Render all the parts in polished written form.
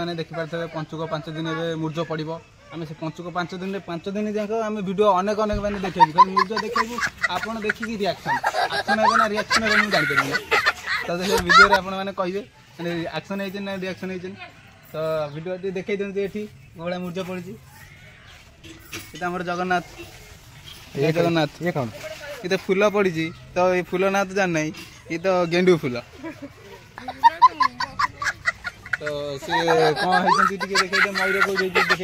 मैंने देखिपारे पंचुक 5 दिन मूर्ज पड़ो आम से पंचुक 5 दिन जाक आम भिड अनेक अनेक मैंने देखा खाली मूर्ज देखू आप देखिए रिएक्शन एक्शन है ना रिएक्शन है मुझे जापर तो से भिडियो मैंने कहे एक्शन होती ना रिएक्शन होती तो भिडियो देखई दिखाते ये भाया मूर्ज पड़ी आम जगन्नाथ ये जगन्नाथ ये कौन ये तो फूल पड़ी तो ये फूल ना तो जानना ये तो गेंडू फूल तो सी कौन है देखते मयूर को देखते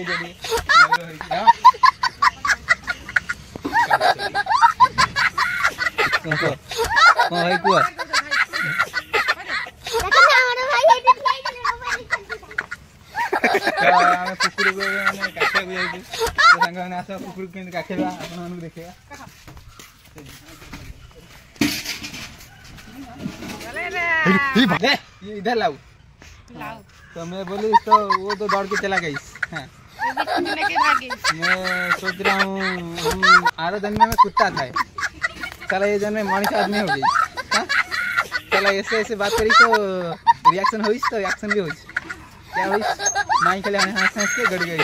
कौन है कुआ कुकुर को काटे सांग मैंने आस कुकुर के काटेगा आप देखा ये इधर लाऊ तो मैं बोली तो वो तो दौड़ के चला गई। हाँ मैं सोच रहा हूँ हम आरो जन्म में कुत्ता था चला ये जन्म मनीष आदमी हो गई। हाँ चला ऐसे ऐसे बात करी तो रिएक्शन हुई तो एक्शन भी हुई क्या हुई माई के लिए हंस हंस के गड़ गई।